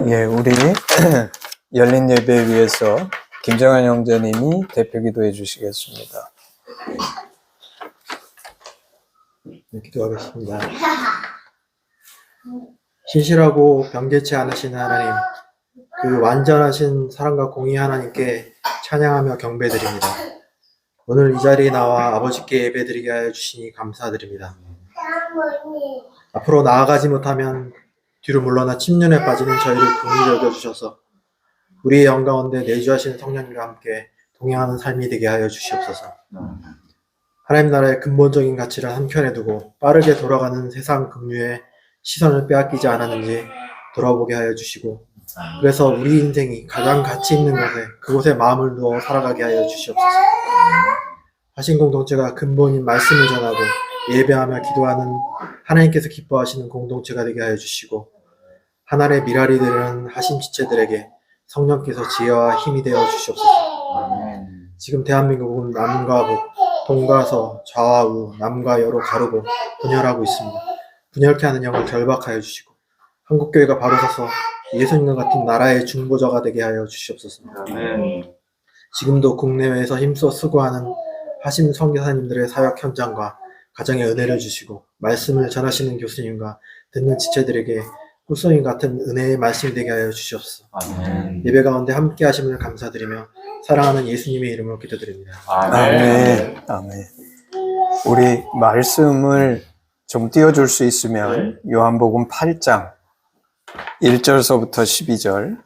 예, 우리 열린 예배 위해서 김정환 형제님이 대표 기도해 주시겠습니다. 네, 기도하겠습니다. 신실하고 변개치 않으신 하나님, 그 완전하신 사랑과 공의 하나님께 찬양하며 경배드립니다. 오늘 이 자리에 나와 아버지께 예배드리게 하여 주시니 감사드립니다. 앞으로 나아가지 못하면 뒤로 물러나 침륜에 빠지는 저희를 긍휼히 여겨주셔서 우리의 영 가운데 내주하시는 성령님과 함께 동행하는 삶이 되게 하여 주시옵소서. 하나님 나라의 근본적인 가치를 한켠에 두고 빠르게 돌아가는 세상 긍휼에 시선을 빼앗기지 않았는지 돌아보게 하여 주시고, 그래서 우리 인생이 가장 가치 있는 그곳에 마음을 누워 살아가게 하여 주시옵소서. 하신 공동체가 근본인 말씀을 전하고 예배하며 기도하는 하나님께서 기뻐하시는 공동체가 되게 하여 주시고, 하늘의 미랄이 되는 하심 지체들에게 성령께서 지혜와 힘이 되어 주시옵소서. 지금 대한민국은 남과 북, 동과 서, 좌와 우, 남과 여로 가르고 분열하고 있습니다. 분열케 하는 영을 결박하여 주시고 한국교회가 바로 서서 예수님과 같은 나라의 중보자가 되게 하여 주시옵소서. 지금도 국내외에서 힘써 수고하는 하심 선교사님들의 사역 현장과 가정에 은혜를 주시고 말씀을 전하시는 교수님과 듣는 지체들에게 꿀송이 같은 은혜의 말씀이 되게 하여 주시옵소서. 예배 가운데 함께 하심을 감사드리며 사랑하는 예수님의 이름으로 기도드립니다. 아멘. 아멘. 우리 말씀을 좀 띄워줄 수 있으면 요한복음 8장 1절서부터 12절,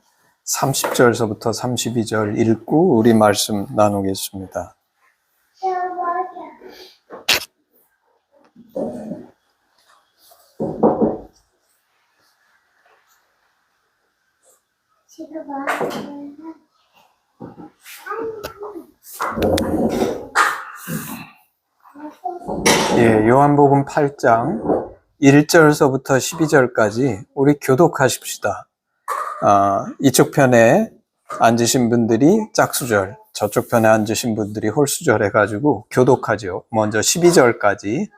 30절서부터 32절 읽고 우리 말씀 나누겠습니다. 예, 요한복음 8장 1절서부터 12절까지 우리 교독하십시다. 이쪽 편에 앉으신 분들이 짝수절, 저쪽 편에 앉으신 분들이 홀수절 해가지고 교독하죠. 먼저 12절까지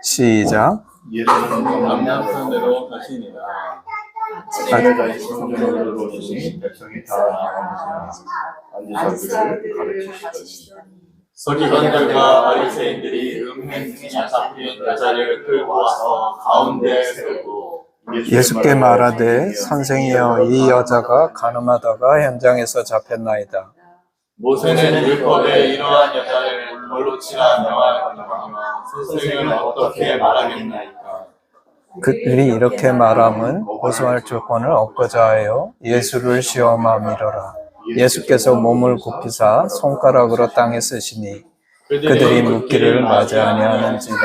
시작. 예수는 남양편으로 가시니라. 아침에 다시 성전으로 오시니 백성이 다 앉으사 그를 가르치시더니 서기관들과 바리새인들이 음행증이 잡힌 여자를 끌고 와서 가운데 세우고 예수께 말하되 선생이여 이 여자가 간음하다가 현장에서 잡혔나이다. 모세는 율법에 이러한 여자를 돌로 치라 명하였거니와 선생은 어떻게 말하겠나이까. 그들이 이렇게 말함은 고소할 조건을 얻고자 하여 예수를 시험함이로라. 예수께서 몸을 굽히사 손가락으로 땅에 쓰시니 그들이 묻기를 맞이 아니하는지라.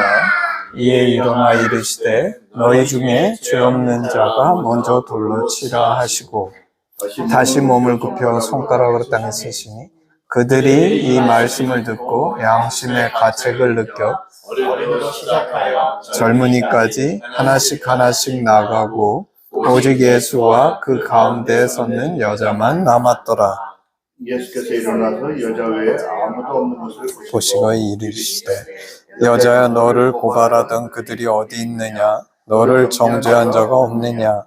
이에 일어나 이르시되 너희 중에 죄 없는 자가 먼저 돌로 치라 하시고 다시 몸을 굽혀 손가락으로 땅에 쓰시니 그들이 이 말씀을 듣고 양심의 가책을 느껴 어린이로 시작하여 젊은이까지 하나씩 나가고 오직 예수와 그 가운데 섰는 여자만 남았더라. 예수께서 일어나서 여자 외에 아무도 없는 것을 보시고 이르시되 여자야 너를 고발하던 그들이 어디 있느냐? 너를 정죄한 자가 없느냐?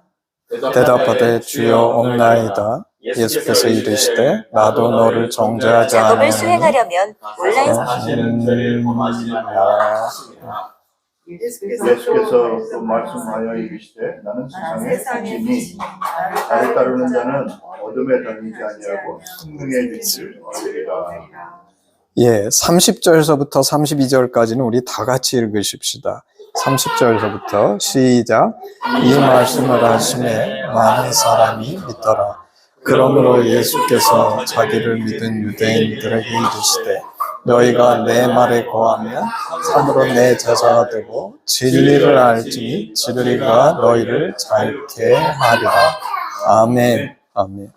대답하되 주여 없나이다. 예수께서 이르시되 나도 너를 정죄하지 작업을 않으니 수행하려면 온라인 예수께서 또 말씀하여 이르시되 나는 세상의 빛이니 나를 따르는 자는 어둠에 다니지 아니하고 생명의 빛을 얻으리라. 예, 30절서부터 32절까지는 우리 다 같이 읽으십시다. 30절서부터 시작. 이 말씀을 하심에 많은 사람이 믿더라. 그러므로 예수께서 자기를 믿은 유대인들에게 이르시되 너희가 내 말에 거하면 참으로 내 제자가 되고 진리를 알지니 진리가 너희를 자유케 하리라. 아멘. 아멘.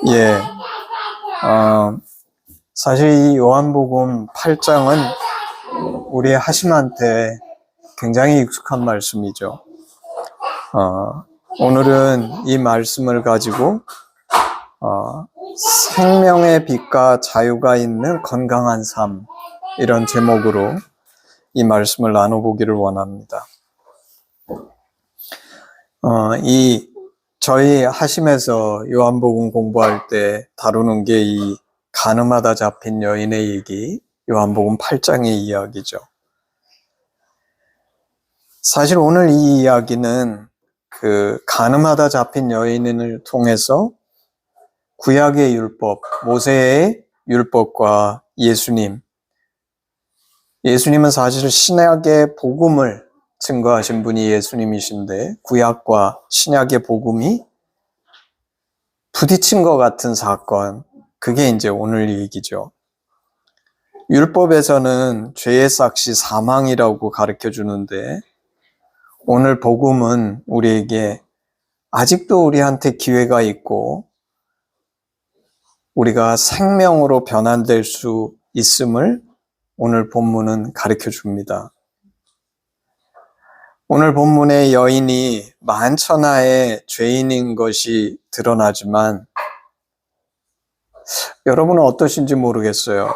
예. 사실 이 요한복음 8장은 우리 하심한테 굉장히 익숙한 말씀이죠. 오늘은 이 말씀을 가지고 생명의 빛과 자유가 있는 건강한 삶, 이런 제목으로 이 말씀을 나눠보기를 원합니다. 이 저희 하심에서 요한복음 공부할 때 다루는 게 이 간음하다 잡힌 여인의 얘기, 요한복음 8장의 이야기죠. 사실 오늘 이 이야기는 그 간음하다 잡힌 여인을 통해서 구약의 율법, 모세의 율법과 예수님은 사실 신약의 복음을 증거하신 분이 예수님이신데 구약과 신약의 복음이 부딪힌 것 같은 사건, 그게 이제 오늘 얘기죠. 율법에서는 죄의 삭시 사망이라고 가르쳐 주는데 오늘 복음은 우리에게 아직도 우리한테 기회가 있고 우리가 생명으로 변환될 수 있음을 오늘 본문은 가르쳐 줍니다. 오늘 본문의 여인이 만천하의 죄인인 것이 드러나지만 여러분은 어떠신지 모르겠어요.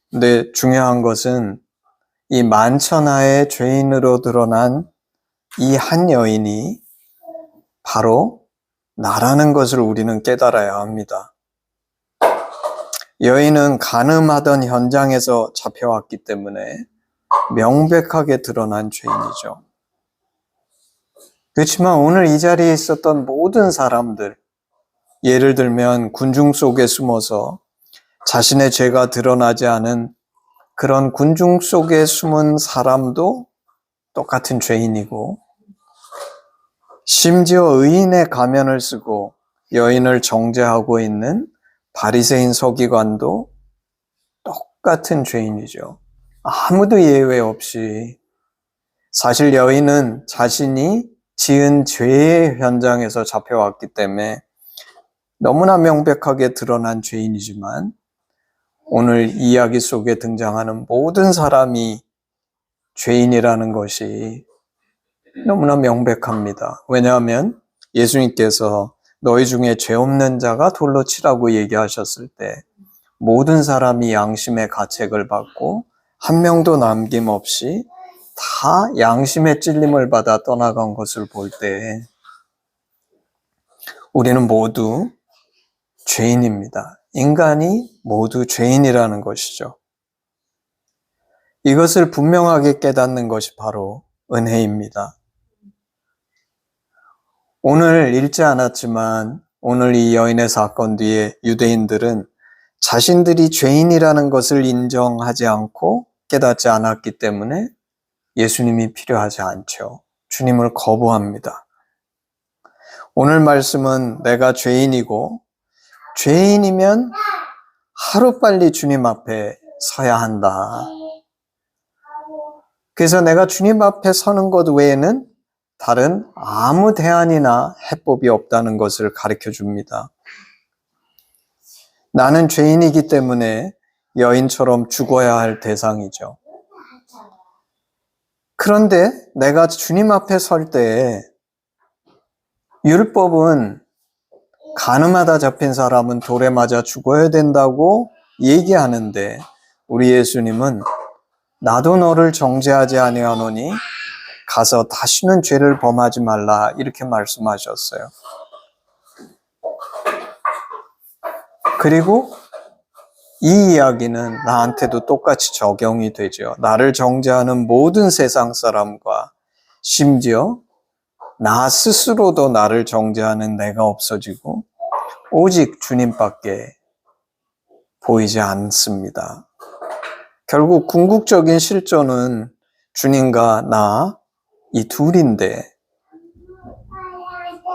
근데 중요한 것은 이 만천하의 죄인으로 드러난 이 한 여인이 바로 나라는 것을 우리는 깨달아야 합니다. 여인은 간음하던 현장에서 잡혀왔기 때문에 명백하게 드러난 죄인이죠. 그렇지만 오늘 이 자리에 있었던 모든 사람들, 예를 들면 군중 속에 숨어서 자신의 죄가 드러나지 않은 그런 군중 속에 숨은 사람도 똑같은 죄인이고, 심지어 의인의 가면을 쓰고 여인을 정죄하고 있는 바리새인 서기관도 똑같은 죄인이죠. 아무도 예외 없이. 사실 여인은 자신이 지은 죄의 현장에서 잡혀왔기 때문에 너무나 명백하게 드러난 죄인이지만 오늘 이야기 속에 등장하는 모든 사람이 죄인이라는 것이 너무나 명백합니다. 왜냐하면 예수님께서 너희 중에 죄 없는 자가 돌로 치라고 얘기하셨을 때 모든 사람이 양심의 가책을 받고 한 명도 남김없이 다 양심의 찔림을 받아 떠나간 것을 볼 때 우리는 모두 죄인입니다. 인간이 모두 죄인이라는 것이죠. 이것을 분명하게 깨닫는 것이 바로 은혜입니다. 오늘 읽지 않았지만 오늘 이 여인의 사건 뒤에 유대인들은 자신들이 죄인이라는 것을 인정하지 않고 깨닫지 않았기 때문에 예수님이 필요하지 않죠. 주님을 거부합니다. 오늘 말씀은 내가 죄인이고 죄인이면 하루빨리 주님 앞에 서야 한다. 그래서 내가 주님 앞에 서는 것 외에는 다른 아무 대안이나 해법이 없다는 것을 가르쳐 줍니다. 나는 죄인이기 때문에 여인처럼 죽어야 할 대상이죠. 그런데 내가 주님 앞에 설 때 율법은 간음하다 잡힌 사람은 돌에 맞아 죽어야 된다고 얘기하는데 우리 예수님은 나도 너를 정죄하지 아니하노니 가서 다시는 죄를 범하지 말라 이렇게 말씀하셨어요. 그리고 이 이야기는 나한테도 똑같이 적용이 되죠. 나를 정죄하는 모든 세상 사람과 심지어 나 스스로도 나를 정죄하는 내가 없어지고 오직 주님밖에 보이지 않습니다. 결국 궁극적인 실존은 주님과 나 이 둘인데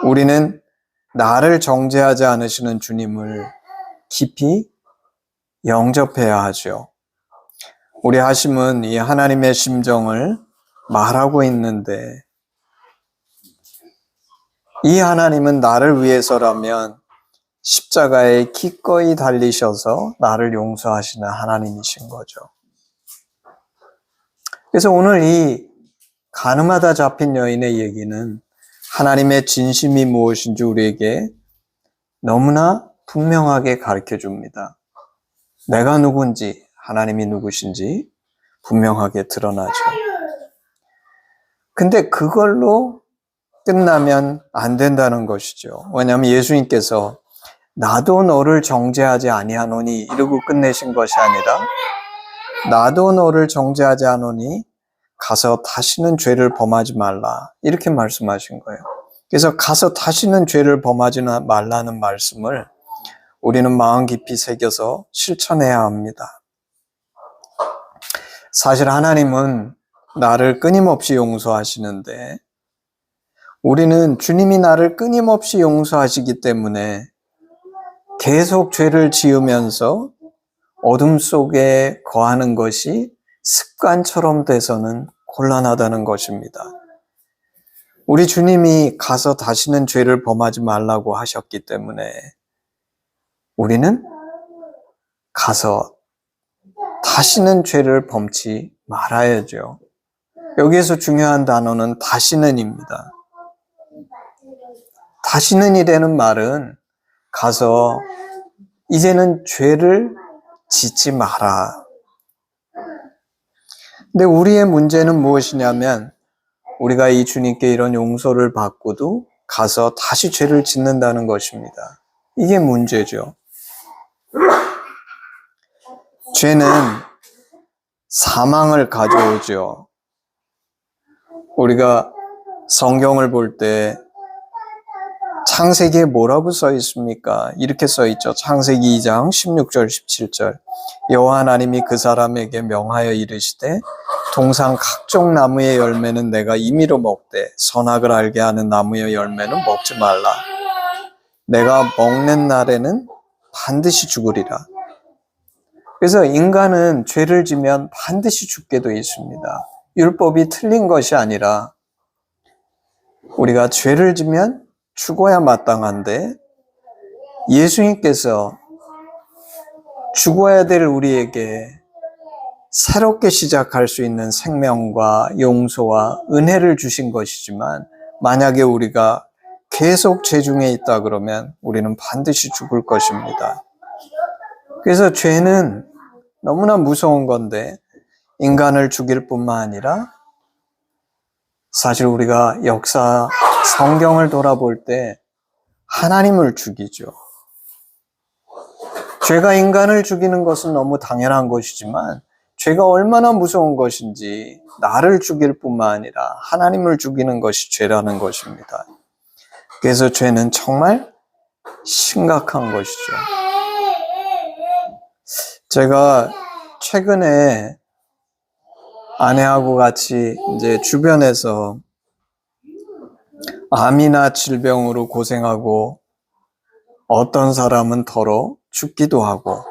우리는 나를 정죄하지 않으시는 주님을 깊이 영접해야 하죠. 우리 하심은 이 하나님의 심정을 말하고 있는데 이 하나님은 나를 위해서라면 십자가에 기꺼이 달리셔서 나를 용서하시는 하나님이신 거죠. 그래서 오늘 이 간음하다 잡힌 여인의 얘기는 하나님의 진심이 무엇인지 우리에게 너무나 분명하게 가르쳐 줍니다. 내가 누군지, 하나님이 누구신지 분명하게 드러나죠. 근데 그걸로 끝나면 안 된다는 것이죠. 왜냐하면 예수님께서 나도 너를 정죄하지 아니하노니 이러고 끝내신 것이 아니라 나도 너를 정죄하지 않으니 가서 다시는 죄를 범하지 말라 이렇게 말씀하신 거예요. 그래서 가서 다시는 죄를 범하지 말라는 말씀을 우리는 마음 깊이 새겨서 실천해야 합니다. 사실 하나님은 나를 끊임없이 용서하시는데 우리는 주님이 나를 끊임없이 용서하시기 때문에 계속 죄를 지으면서 어둠 속에 거하는 것이 습관처럼 돼서는 곤란하다는 것입니다. 우리 주님이 가서 다시는 죄를 범하지 말라고 하셨기 때문에 우리는 가서 다시는 죄를 범치 말아야죠. 여기에서 중요한 단어는 다시는입니다. 다시는이라는 말은 가서 이제는 죄를 짓지 마라. 근데 우리의 문제는 무엇이냐면 우리가 이 주님께 이런 용서를 받고도 가서 다시 죄를 짓는다는 것입니다. 이게 문제죠. 죄는 사망을 가져오죠. 우리가 성경을 볼 때 창세기에 뭐라고 써 있습니까? 이렇게 써 있죠. 창세기 2장 16절 17절 여호와 하나님이 그 사람에게 명하여 이르시되 동산 각종 나무의 열매는 내가 임의로 먹되 선악을 알게 하는 나무의 열매는 먹지 말라. 내가 먹는 날에는 반드시 죽으리라. 그래서 인간은 죄를 지면 반드시 죽게 되어 있습니다. 율법이 틀린 것이 아니라 우리가 죄를 지면 죽어야 마땅한데 예수님께서 죽어야 될 우리에게 새롭게 시작할 수 있는 생명과 용서와 은혜를 주신 것이지만 만약에 우리가 계속 죄 중에 있다 그러면 우리는 반드시 죽을 것입니다. 그래서 죄는 너무나 무서운 건데 인간을 죽일 뿐만 아니라 사실 우리가 역사 성경을 돌아볼 때 하나님을 죽이죠. 죄가 인간을 죽이는 것은 너무 당연한 것이지만 죄가 얼마나 무서운 것인지 나를 죽일 뿐만 아니라 하나님을 죽이는 것이 죄라는 것입니다. 그래서 죄는 정말 심각한 것이죠. 제가 최근에 아내하고 같이 이제 주변에서 암이나 질병으로 고생하고 어떤 사람은 더러 죽기도 하고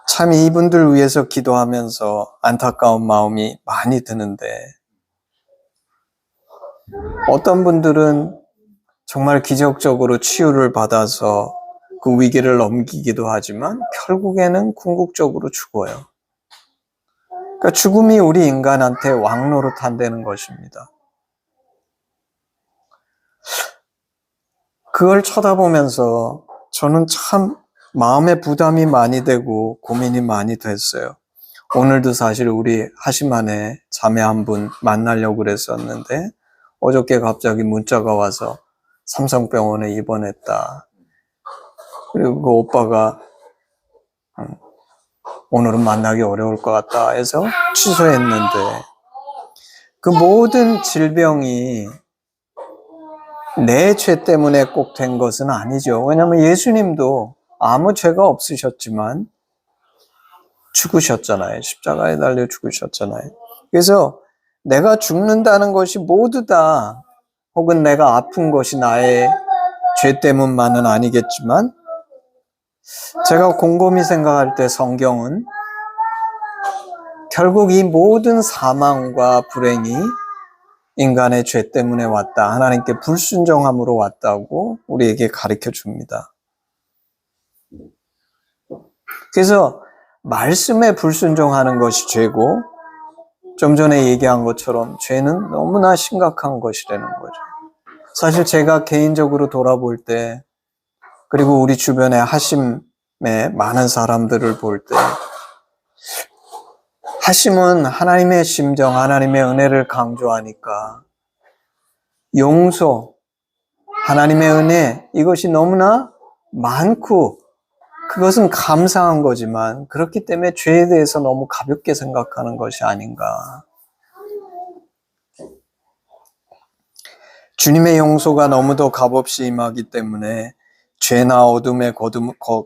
참 이분들 위해서 기도하면서 안타까운 마음이 많이 드는데 어떤 분들은 정말 기적적으로 치유를 받아서 그 위기를 넘기기도 하지만 결국에는 궁극적으로 죽어요. 그러니까 죽음이 우리 인간한테 왕노릇한다는 것입니다. 그걸 쳐다보면서 저는 참 마음에 부담이 많이 되고 고민이 많이 됐어요. 오늘도 사실 우리 하심안에 자매 한 분 만나려고 그랬었는데 어저께 갑자기 문자가 와서 삼성병원에 입원했다. 그리고 그 오빠가 오늘은 만나기 어려울 것 같다 해서 취소했는데 그 모든 질병이 내 죄 때문에 꼭 된 것은 아니죠. 왜냐하면 예수님도 아무 죄가 없으셨지만 죽으셨잖아요. 십자가에 달려 죽으셨잖아요. 그래서 내가 죽는다는 것이 모두 다 혹은 내가 아픈 것이 나의 죄 때문만은 아니겠지만 제가 곰곰이 생각할 때 성경은 결국 이 모든 사망과 불행이 인간의 죄 때문에 왔다. 하나님께 불순종함으로 왔다고 우리에게 가르쳐 줍니다. 그래서 말씀에 불순종하는 것이 죄고 좀 전에 얘기한 것처럼 죄는 너무나 심각한 것이라는 거죠. 사실 제가 개인적으로 돌아볼 때 그리고 우리 주변에 하심에 많은 사람들을 볼 때 하심은 하나님의 심정, 하나님의 은혜를 강조하니까 용서, 하나님의 은혜, 이것이 너무나 많고 그것은 감사한 거지만 그렇기 때문에 죄에 대해서 너무 가볍게 생각하는 것이 아닌가. 주님의 용서가 너무도 값없이 임하기 때문에 죄나 어둠에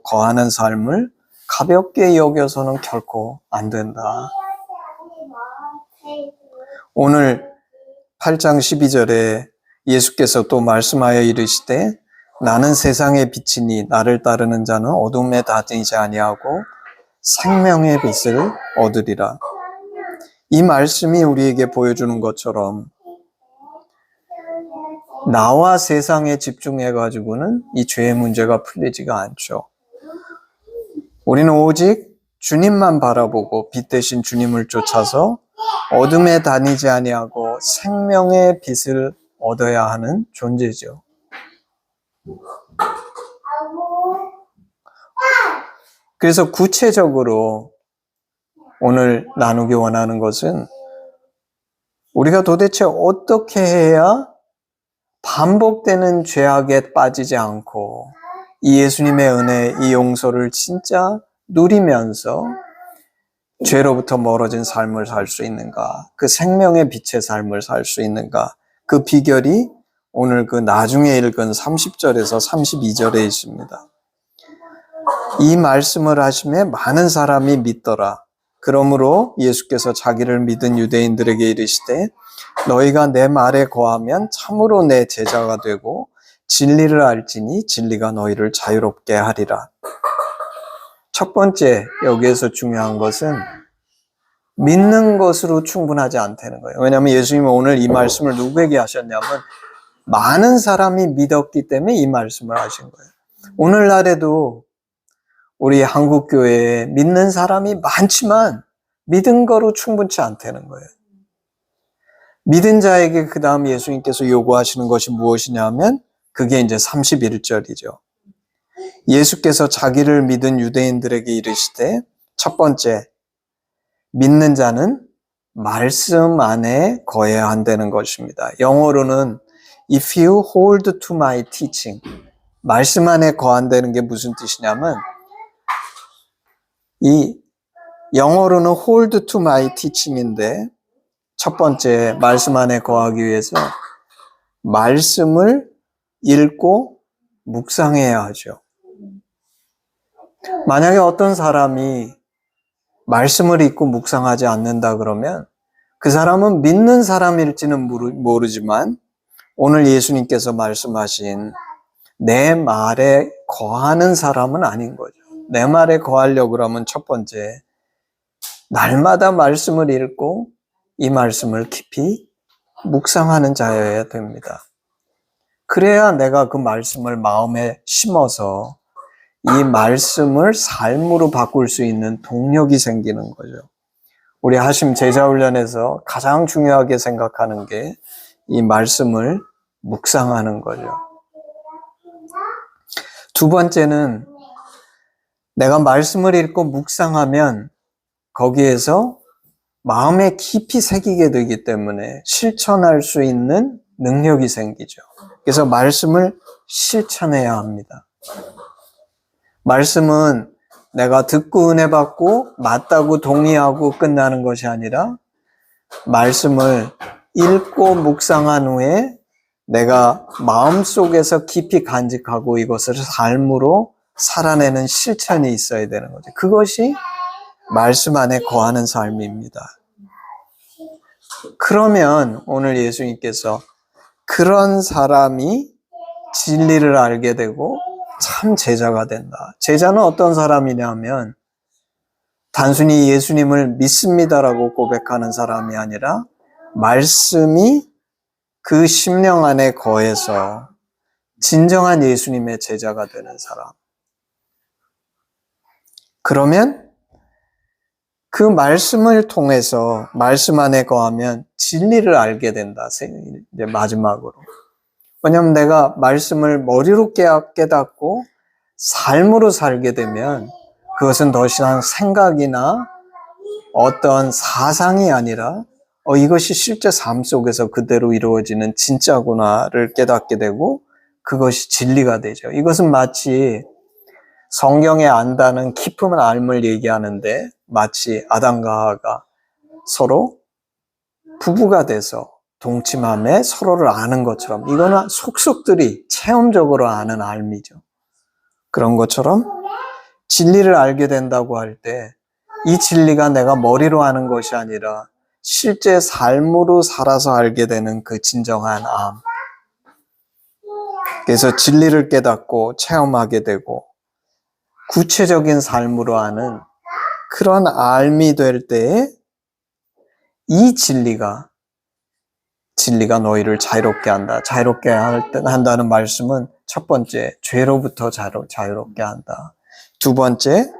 거하는 삶을 가볍게 여겨서는 결코 안 된다. 오늘 8장 12절에 예수께서 또 말씀하여 이르시되 나는 세상의 빛이니 나를 따르는 자는 어둠에 다니지 아니하고 생명의 빛을 얻으리라. 이 말씀이 우리에게 보여주는 것처럼 나와 세상에 집중해가지고는 이 죄의 문제가 풀리지가 않죠. 우리는 오직 주님만 바라보고 빛 대신 주님을 쫓아서 어둠에 다니지 아니하고 생명의 빛을 얻어야 하는 존재죠. 그래서 구체적으로 오늘 나누기 원하는 것은 우리가 도대체 어떻게 해야 반복되는 죄악에 빠지지 않고 이 예수님의 은혜, 이 용서를 진짜 누리면서 죄로부터 멀어진 삶을 살 수 있는가? 그 생명의 빛의 삶을 살 수 있는가? 그 비결이 오늘 그 나중에 읽은 30절에서 32절에 있습니다. 이 말씀을 하심에 많은 사람이 믿더라. 그러므로 예수께서 자기를 믿은 유대인들에게 이르시되 너희가 내 말에 거하면 참으로 내 제자가 되고 진리를 알지니 진리가 너희를 자유롭게 하리라. 첫 번째 여기에서 중요한 것은 믿는 것으로 충분하지 않다는 거예요. 왜냐하면 예수님은 오늘 이 말씀을 누구에게 하셨냐면 많은 사람이 믿었기 때문에 이 말씀을 하신 거예요. 오늘날에도 우리 한국교회에 믿는 사람이 많지만 믿은 거로 충분치 않다는 거예요. 믿은 자에게 그 다음 예수님께서 요구하시는 것이 무엇이냐면 그게 이제 31절이죠. 예수께서 자기를 믿은 유대인들에게 이르시되 첫 번째, 믿는 자는 말씀 안에 거해야 한다는 것입니다. 영어로는 If you hold to my teaching, 말씀 안에 거한다는 게 무슨 뜻이냐면 이 영어로는 hold to my teaching인데 첫 번째 말씀 안에 거하기 위해서 말씀을 읽고 묵상해야 하죠. 만약에 어떤 사람이 말씀을 읽고 묵상하지 않는다 그러면 그 사람은 믿는 사람일지는 모르지만 오늘 예수님께서 말씀하신 내 말에 거하는 사람은 아닌 거죠. 내 말에 거하려고 그러면 첫 번째, 날마다 말씀을 읽고 이 말씀을 깊이 묵상하는 자여야 됩니다. 그래야 내가 그 말씀을 마음에 심어서 이 말씀을 삶으로 바꿀 수 있는 동력이 생기는 거죠. 우리 하심 제자훈련에서 가장 중요하게 생각하는 게 이 말씀을 묵상하는 거죠. 두 번째는 내가 말씀을 읽고 묵상하면 거기에서 마음에 깊이 새기게 되기 때문에 실천할 수 있는 능력이 생기죠. 그래서 말씀을 실천해야 합니다. 말씀은 내가 듣고 은혜 받고 맞다고 동의하고 끝나는 것이 아니라 말씀을 읽고 묵상한 후에 내가 마음속에서 깊이 간직하고 이것을 삶으로 살아내는 실천이 있어야 되는 거죠. 그것이 말씀 안에 거하는 삶입니다. 그러면 오늘 예수님께서 그런 사람이 진리를 알게 되고 참 제자가 된다. 제자는 어떤 사람이냐면 단순히 예수님을 믿습니다라고 고백하는 사람이 아니라 말씀이 그 심령 안에 거해서 진정한 예수님의 제자가 되는 사람. 그러면 그 말씀을 통해서 말씀 안에 거하면 진리를 알게 된다. 이제 마지막으로. 왜냐하면 내가 말씀을 머리로 깨닫고 삶으로 살게 되면 그것은 더 이상 생각이나 어떤 사상이 아니라 이것이 실제 삶 속에서 그대로 이루어지는 진짜구나를 깨닫게 되고 그것이 진리가 되죠. 이것은 마치 성경에 안다는 깊은 알을 얘기하는데 마치 아담과 하와가 서로 부부가 돼서 동침함에 서로를 아는 것처럼 이거는 속속들이 체험적으로 아는 알미죠. 그런 것처럼 진리를 알게 된다고 할 때 이 진리가 내가 머리로 아는 것이 아니라 실제 삶으로 살아서 알게 되는 그 진정한 암. 그래서 진리를 깨닫고 체험하게 되고 구체적인 삶으로 아는 그런 알미 될 때에 이 진리가 너희를 자유롭게 한다. 자유롭게 한다는 말씀은 첫 번째, 죄로부터 자유롭게 한다. 두 번째,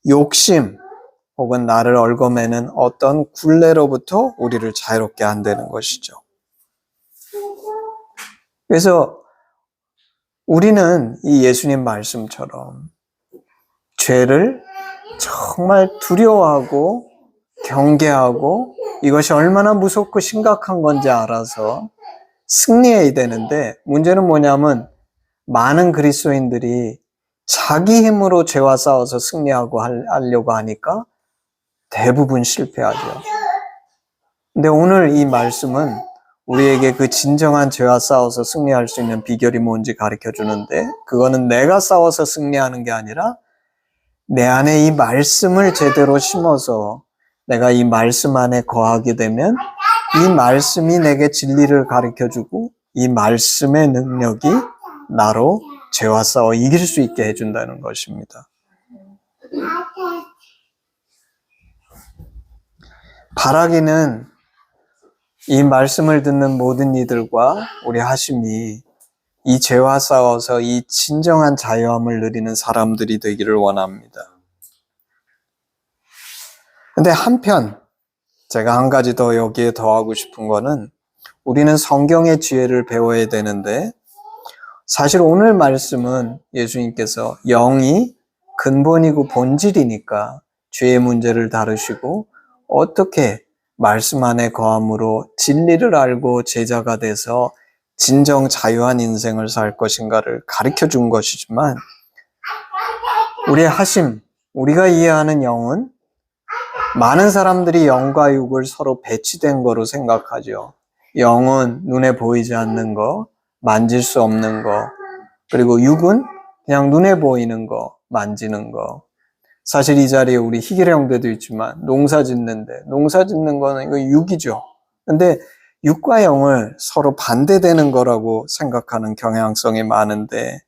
욕심 혹은 나를 얽어매는 어떤 굴레로부터 우리를 자유롭게 한다는 것이죠. 그래서 우리는 이 예수님 말씀처럼 죄를 정말 두려워하고 경계하고 이것이 얼마나 무섭고 심각한 건지 알아서 승리해야 되는데 문제는 뭐냐면 많은 그리스도인들이 자기 힘으로 죄와 싸워서 승리하고 하려고 하니까 대부분 실패하죠. 근데 오늘 이 말씀은 우리에게 그 진정한 죄와 싸워서 승리할 수 있는 비결이 뭔지 가르쳐 주는데 그거는 내가 싸워서 승리하는 게 아니라 내 안에 이 말씀을 제대로 심어서 내가 이 말씀 안에 거하게 되면 이 말씀이 내게 진리를 가르쳐 주고 이 말씀의 능력이 나로 죄와 싸워 이길 수 있게 해준다는 것입니다. 바라기는 이 말씀을 듣는 모든 이들과 우리 하심이 이 죄와 싸워서 이 진정한 자유함을 누리는 사람들이 되기를 원합니다. 근데 한편 제가 한 가지 더 여기에 더하고 싶은 거는 우리는 성경의 지혜를 배워야 되는데 사실 오늘 말씀은 예수님께서 영이 근본이고 본질이니까 죄의 문제를 다루시고 어떻게 말씀 안에 거함으로 진리를 알고 제자가 돼서 진정 자유한 인생을 살 것인가를 가르쳐 준 것이지만 우리의 하심, 우리가 이해하는 영은 많은 사람들이 영과 육을 서로 배치된 거로 생각하죠. 영은 눈에 보이지 않는 거, 만질 수 없는 거, 그리고 육은 그냥 눈에 보이는 거, 만지는 거. 사실 이 자리에 우리 희길 형제도 있지만 농사 짓는 거는 이거 육이죠. 근데 육과 영을 서로 반대되는 거라고 생각하는 경향성이 많은데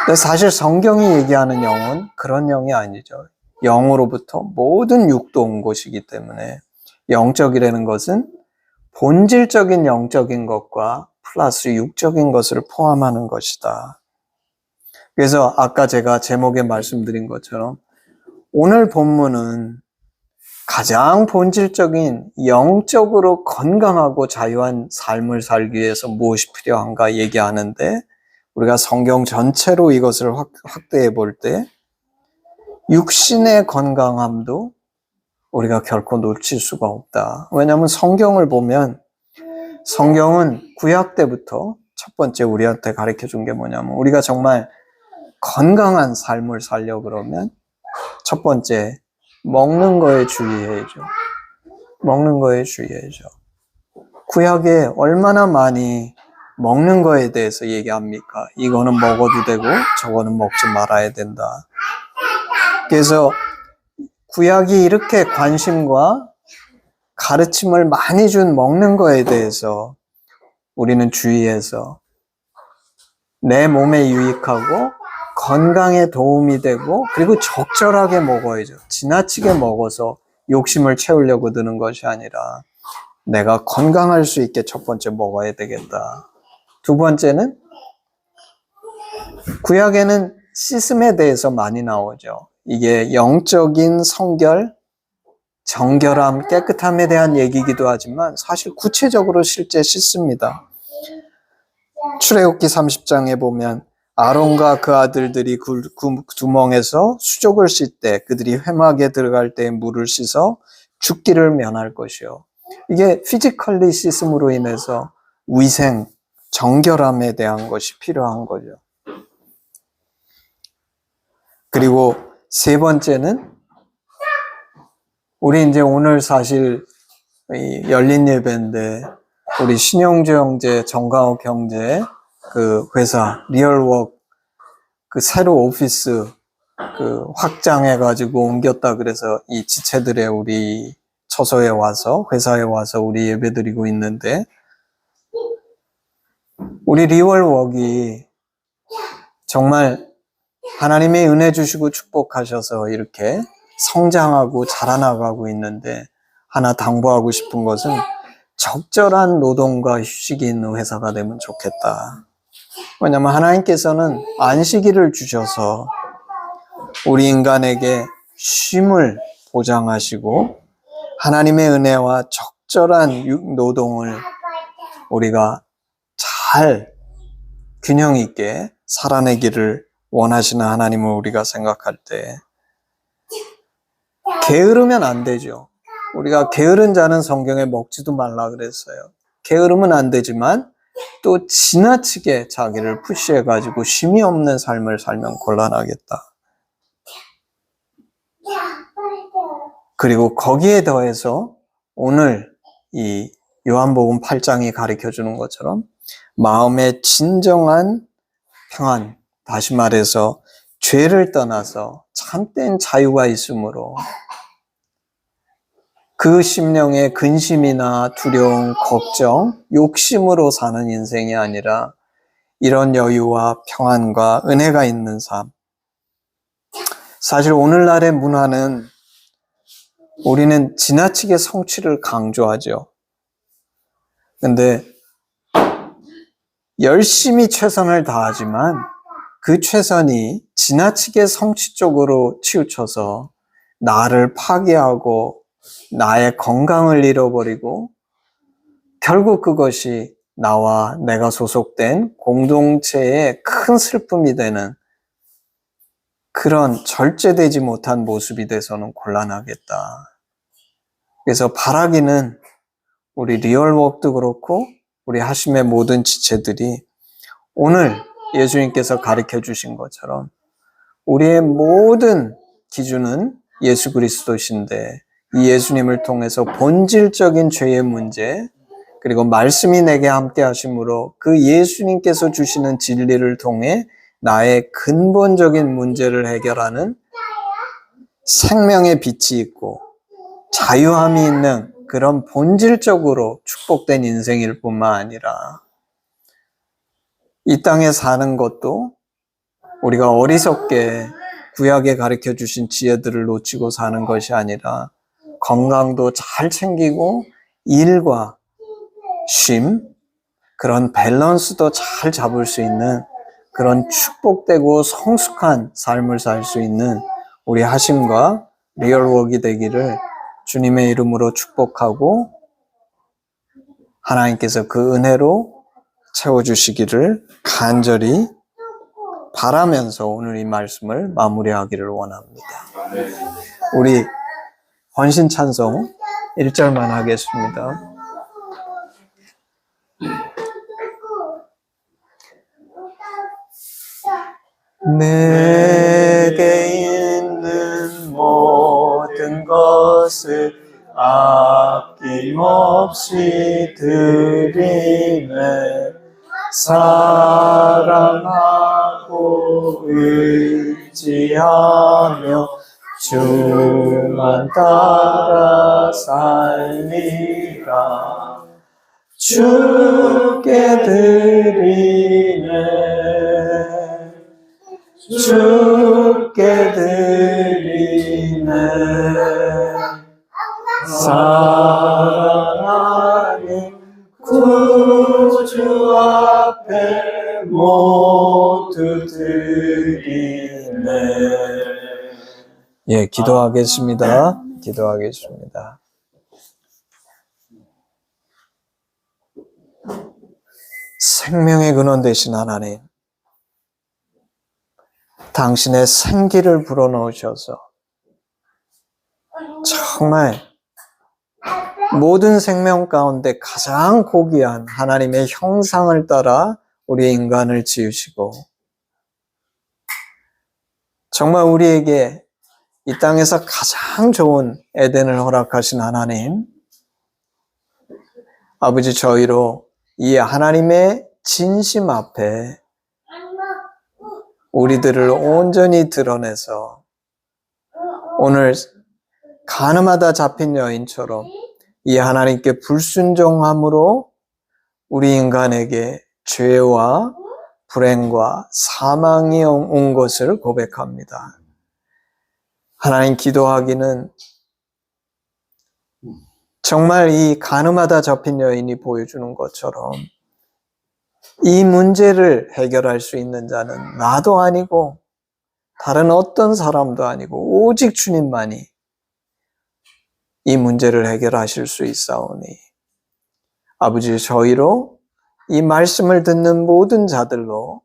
근데 사실 성경이 얘기하는 영은 그런 영이 아니죠. 영으로부터 모든 육도 온 것이기 때문에 영적이라는 것은 본질적인 영적인 것과 플러스 육적인 것을 포함하는 것이다. 그래서 아까 제가 제목에 말씀드린 것처럼 오늘 본문은 가장 본질적인 영적으로 건강하고 자유한 삶을 살기 위해서 무엇이 필요한가 얘기하는데 우리가 성경 전체로 이것을 확대해 볼 때 육신의 건강함도 우리가 결코 놓칠 수가 없다. 왜냐하면 성경을 보면 성경은 구약 때부터 첫 번째 우리한테 가르쳐 준 게 뭐냐면 우리가 정말 건강한 삶을 살려고 그러면 첫 번째 먹는 거에 주의해야죠. 먹는 거에 주의해야죠. 구약에 얼마나 많이 먹는 거에 대해서 얘기합니까? 이거는 먹어도 되고 저거는 먹지 말아야 된다. 그래서 구약이 이렇게 관심과 가르침을 많이 준 먹는 거에 대해서 우리는 주의해서 내 몸에 유익하고 건강에 도움이 되고 그리고 적절하게 먹어야죠. 지나치게 먹어서 욕심을 채우려고 드는 것이 아니라 내가 건강할 수 있게 첫 번째 먹어야 되겠다. 두 번째는 구약에는 씻음에 대해서 많이 나오죠. 이게 영적인 성결, 정결함, 깨끗함에 대한 얘기이기도 하지만 사실 구체적으로 실제 씻습니다. 출애굽기 30장에 보면 아론과 그 아들들이 구멍에서 수족을 씻되 그들이 회막에 들어갈 때 물을 씻어 죽기를 면할 것이요. 이게 피지컬리시즘으로 인해서 위생, 정결함에 대한 것이 필요한 거죠. 그리고 세 번째는 우리 이제 오늘 사실 이 열린 예배인데 우리 신용주 형제, 정강욱 형제 그 회사 리얼웍 그 새로 오피스 그 확장해가지고 옮겼다 그래서 이 지체들의 우리 처소에 와서 회사에 와서 우리 예배드리고 있는데 우리 리얼웍이 정말 하나님의 은혜 주시고 축복하셔서 이렇게 성장하고 자라나가고 있는데 하나 당부하고 싶은 것은 적절한 노동과 휴식이 있는 회사가 되면 좋겠다. 왜냐하면 하나님께서는 안식일을 주셔서 우리 인간에게 쉼을 보장하시고 하나님의 은혜와 적절한 노동을 우리가 잘 균형 있게 살아내기를 원하시는 하나님을 우리가 생각할 때 게으르면 안 되죠. 우리가 게으른 자는 성경에 먹지도 말라 그랬어요. 게으르면 안 되지만 또 지나치게 자기를 푸시해가지고 쉼이 없는 삶을 살면 곤란하겠다. 그리고 거기에 더해서 오늘 이 요한복음 8장이 가르쳐주는 것처럼 마음의 진정한 평안, 다시 말해서 죄를 떠나서 참된 자유가 있으므로 그 심령의 근심이나 두려움, 걱정, 욕심으로 사는 인생이 아니라 이런 여유와 평안과 은혜가 있는 삶. 사실 오늘날의 문화는 우리는 지나치게 성취를 강조하죠. 근데 열심히 최선을 다하지만 그 최선이 지나치게 성취 쪽으로 치우쳐서 나를 파괴하고 나의 건강을 잃어버리고 결국 그것이 나와 내가 소속된 공동체의 큰 슬픔이 되는 그런 절제되지 못한 모습이 돼서는 곤란하겠다. 그래서 바라기는 우리 리얼웍도 그렇고 우리 하심의 모든 지체들이 오늘 예수님께서 가르쳐 주신 것처럼 우리의 모든 기준은 예수 그리스도신데 이 예수님을 통해서 본질적인 죄의 문제 그리고 말씀이 내게 함께 하심으로 그 예수님께서 주시는 진리를 통해 나의 근본적인 문제를 해결하는 생명의 빛이 있고 자유함이 있는 그런 본질적으로 축복된 인생일 뿐만 아니라 이 땅에 사는 것도 우리가 어리석게 구약에 가르쳐 주신 지혜들을 놓치고 사는 것이 아니라 건강도 잘 챙기고 일과 쉼, 그런 밸런스도 잘 잡을 수 있는 그런 축복되고 성숙한 삶을 살 수 있는 우리 하심과 리얼웍이 되기를 주님의 이름으로 축복하고 하나님께서 그 은혜로 채워주시기를 간절히 바라면서 오늘 이 말씀을 마무리하기를 원합니다. 우리 헌신 찬송 1절만 하겠습니다. 내게 있는 모든 것을 아낌없이 드리네 사랑하고 의지하며 주만 따라 살리라 주께 드리네 주께 드리네 사랑하는 구주 앞에 모두 드리네. 예, 기도하겠습니다. 기도하겠습니다. 생명의 근원 되신 하나님, 당신의 생기를 불어넣으셔서 정말 모든 생명 가운데 가장 고귀한 하나님의 형상을 따라 우리 인간을 지으시고 정말 우리에게 이 땅에서 가장 좋은 에덴을 허락하신 하나님, 아버지, 저희로 이 하나님의 진심 앞에 우리들을 온전히 드러내서 오늘 가늠하다 잡힌 여인처럼 이 하나님께 불순종함으로 우리 인간에게 죄와 불행과 사망이 온 것을 고백합니다. 하나님, 기도하기는 정말 이 가늠하다 잡힌 여인이 보여주는 것처럼 이 문제를 해결할 수 있는 자는 나도 아니고 다른 어떤 사람도 아니고 오직 주님만이 이 문제를 해결하실 수 있사오니 아버지, 저희로 이 말씀을 듣는 모든 자들로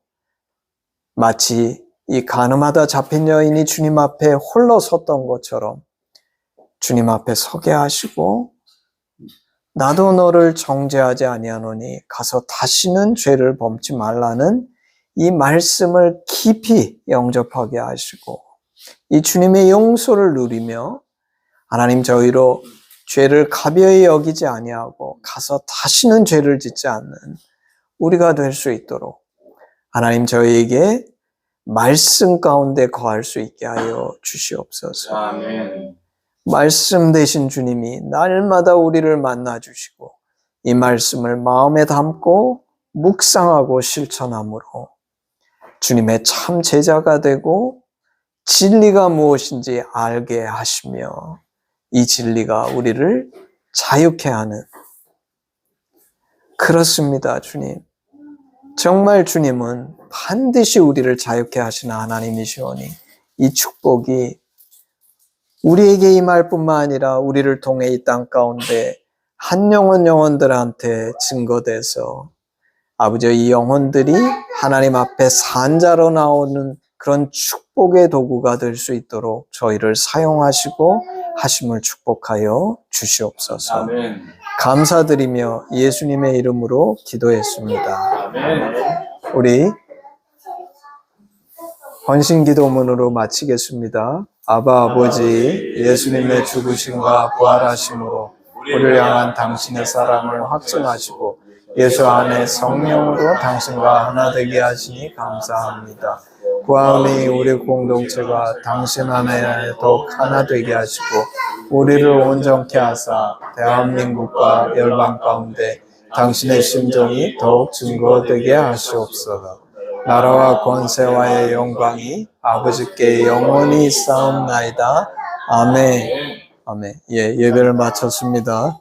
마치 이 가늠하다 잡힌 여인이 주님 앞에 홀로 섰던 것처럼 주님 앞에 서게 하시고 나도 너를 정죄하지 아니하노니 가서 다시는 죄를 범치 말라는 이 말씀을 깊이 영접하게 하시고 이 주님의 용서를 누리며 하나님, 저희로 죄를 가벼이 여기지 아니하고 가서 다시는 죄를 짓지 않는 우리가 될 수 있도록 하나님, 저희에게 말씀 가운데 거할 수 있게 하여 주시옵소서. 아멘. 말씀 되신 주님이 날마다 우리를 만나주시고 이 말씀을 마음에 담고 묵상하고 실천함으로 주님의 참 제자가 되고 진리가 무엇인지 알게 하시며 이 진리가 우리를 자유케 하는, 그렇습니다. 주님, 정말 주님은 반드시 우리를 자유케 하시는 하나님이시오니 이 축복이 우리에게 임할 뿐만 아니라 우리를 통해 이 땅 가운데 한 영혼들한테 증거돼서 아버지, 이 영혼들이 하나님 앞에 산자로 나오는 그런 축복의 도구가 될 수 있도록 저희를 사용하시고 하심을 축복하여 주시옵소서. 아멘. 감사드리며 예수님의 이름으로 기도했습니다. 아멘. 우리 헌신기도문으로 마치겠습니다. 아바 아버지, 예수님의 죽으심과 부활하심으로 우리를 향한 당신의 사랑을 확증하시고 예수 안에 성령으로 당신과 하나 되게 하시니 감사합니다. 구하오니 우리 공동체가 당신 안에 더욱 하나 되게 하시고 우리를 온전케 하사 대한민국과 열방 가운데 당신의 심정이 더욱 증거되게 하시옵소서. 나라와 권세와의 영광이 아버지께 영원히 쌓옵나이다. 아멘. 아멘. 예, 예배를 마쳤습니다.